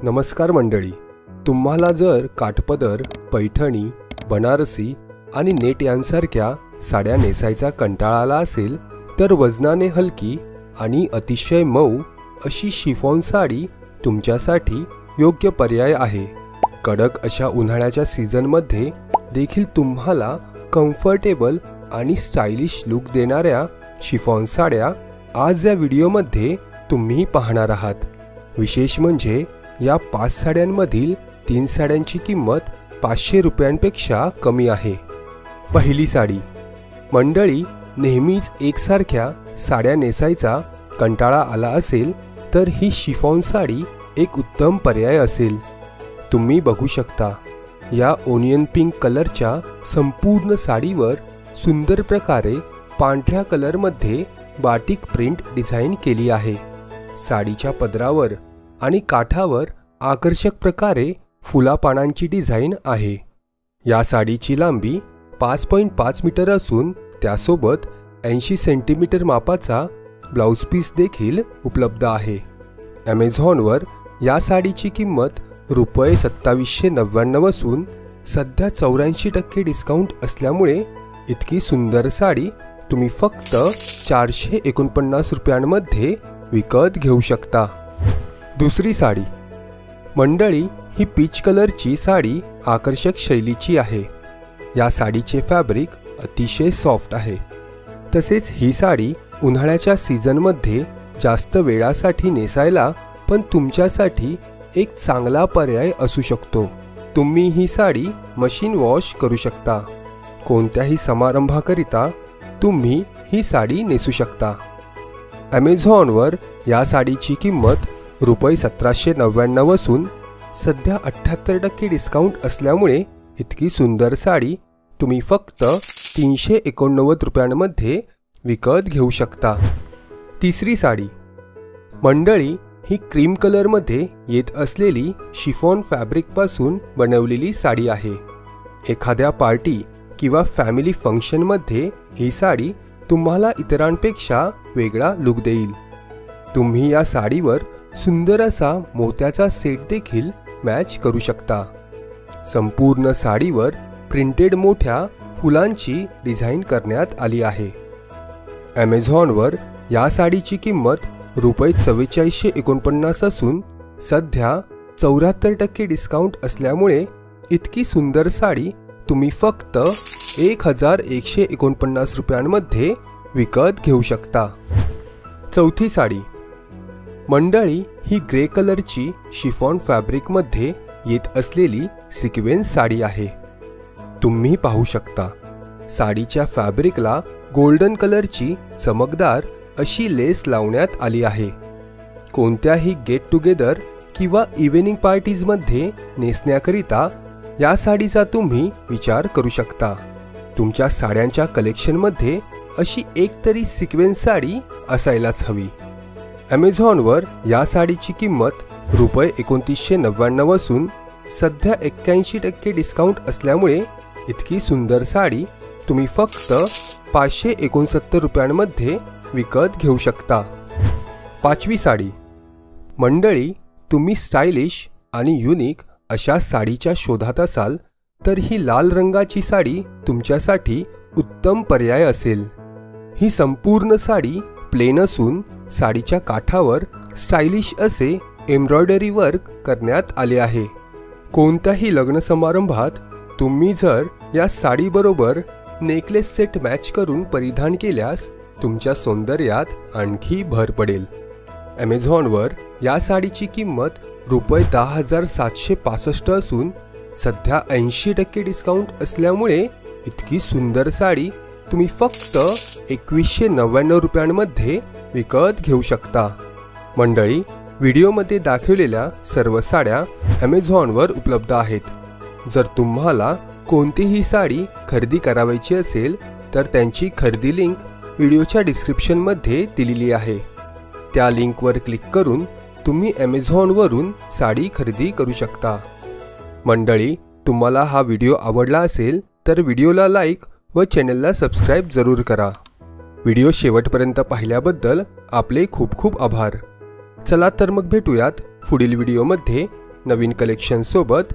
नमस्कार मंडळी, तुम्हाला जर काठपदर, पैठणी, बनारसी आणि नेट यांसारख्या साड्या नेसायचा कंटाळा आला असेल तर वजनाने हलकी आणि अतिशय मऊ अशी शिफॉन साडी तुमच्यासाठी योग्य पर्याय आहे। कडक अशा उन्हाळ्याच्या सीझनमध्ये देखील तुम्हाला कम्फर्टेबल आणि स्टाइलिश लुक देणाऱ्या शिफॉन साड्या आज या व्हिडिओमध्ये तुम्ही पाहणार आहात। विशेष म्हणजे या 5 साड्यांमधील 3 साड्यांची किंमत 500 रुपयांपेक्षा कमी आहे। पहिली साडी। मंडळी, नेहमीच एकसारख्या साड्या नेसायचा कंटाळा आला असेल तर ही शिफॉन साडी एक उत्तम पर्याय असेल। तुम्ही बघू शकता, या ओनियन पिंक कलरच्या संपूर्ण साडीवर सुंदर प्रकारे पांढऱ्या कलरमध्ये बाटिक प्रिंट डिझाइन केली आहे। साडीच्या पदरावर आणि काठावर आकर्षक प्रकारे फुला पानांची डिझाइन आहे। या साडीची लांबी 5.5 मीटर असून त्यासोबत 80 सेंटीमीटर मापाचा ब्लाउज पीस देखील उपलब्ध आहे। ॲमेझॉनवर या साडीची किंमत रुपये 2799 असून सध्या 84% डिस्काउंट असल्यामुळे इतकी सुंदर साडी तुम्ही फक्त 449 रुपयांमध्ये विकत घेऊ शकता। दुसरी साडी। मंडळी, ही पीच कलरची साडी आकर्षक शैलीची आहे। या साडीचे फॅब्रिक अतिशय सॉफ्ट आहे। तसेच ही साडी उन्हाळ्याच्या सीझनमध्ये जास्त वेळासाठी नेसायला पण तुमच्यासाठी एक चांगला पर्याय असू शकतो। तुम्ही ही साडी मशीन वॉश करू शकता। कोणत्याही समारंभाकरिता तुम्ही ही साडी नेसू शकता। ॲमेझॉनवर या साडीची किंमत रुपये 1799 असून सध्या 78% डिस्काउंट असल्यामुळे इतकी सुंदर साडी तुम्ही फक्त 389 रुपयांमध्ये विकत घेऊ शकता। तिसरी साडी। मंडळी, ही क्रीम कलरमध्ये येत असलेली शिफॉन फॅब्रिकपासून बनवलेली साडी आहे। एखाद्या पार्टी किंवा फॅमिली फंक्शनमध्ये ही साडी तुम्हाला इतरांपेक्षा वेगळा लुक देईल। तुम्ही या साडीवर सुंदर असा मोत्याचा सेट देखील मॅच करू शकता। संपूर्ण साडीवर प्रिंटेड मोठ्या फुलांची डिझाइन करण्यात आली आहे। ॲमेझॉनवर या साडीची किंमत रुपये 4449 असून सध्या 74% डिस्काउंट असल्यामुळे इतकी सुंदर साडी तुम्ही फक्त 1149 रुपयांमध्ये विकत घेऊ शकता। चौथी साडी। मंडळी, ही ग्रे कलरची शिफॉन फॅब्रिकमध्ये येत असलेली सिक्वेन्स साडी आहे। तुम्ही पाहू शकता, साडीच्या फॅब्रिकला गोल्डन कलरची चमकदार अशी लेस लावण्यात आली आहे। कोणत्याही गेट टुगेदर किंवा इव्हिनिंग पार्टीजमध्ये नेसण्याकरिता या साडीचा तुम्ही विचार करू शकता। तुमच्या साड्यांच्या कलेक्शनमध्ये अशी एकतरी सिक्वेन्स साडी असायलाच हवी। ॲमेझॉनवर या साडीची किंमत रुपये 2999 असून सध्या 81% डिस्काउंट असल्यामुळे इतकी सुंदर साडी तुम्ही फक्त 569 रुपयांमध्ये विकत घेऊ शकता। पाचवी साडी। मंडळी, तुम्ही स्टाइलिश आणि युनिक अशा साडीच्या शोधात असाल तर ही लाल रंगाची साडी तुमच्यासाठी उत्तम पर्याय असेल। ही संपूर्ण साडी प्लेन असून साडीच्या काठावर स्टाइलिश असे एम्ब्रॉयडरी वर्क करण्यात आले आहे। कोणत्याही लग्न समारंभात तुम्ही जर या साडीबरोबर नेकलेस सेट मॅच करून परिधान केल्यास तुमच्या सौंदर्यात आणखी भर पडेल। ॲमेझॉनवर या साडीची किंमत रुपये 10,765 असून सध्या 80% डिस्काउंट असल्यामुळे इतकी सुंदर साडी तुम्ही फक्त 2199 रुपयांमध्ये विकत घेऊ शकता। मंडळी, व्हिडिओमध्ये दाखवलेल्या सर्व साड्या ॲमेझॉनवर उपलब्ध आहेत। जर तुम्हाला कोणतीही साडी खरेदी करायची असेल तर त्यांची खरेदी लिंक व्हिडिओच्या डिस्क्रिप्शनमध्ये दिलेली आहे। त्या लिंकवर क्लिक करून तुम्ही ॲमेझॉनवरून साडी खरेदी करू शकता। मंडळी, तुम्हाला हा व्हिडिओ आवडला असेल तर व्हिडिओला लाईक व चॅनलला सबस्क्राईब जरूर करा। व्हिडिओ शेवटपर्यंत पाहिल्याबद्दल आपले खूप खूप आभार। चला तर मग भेटूयात पुढील व्हिडिओमध्ये नवीन कलेक्शनसोबत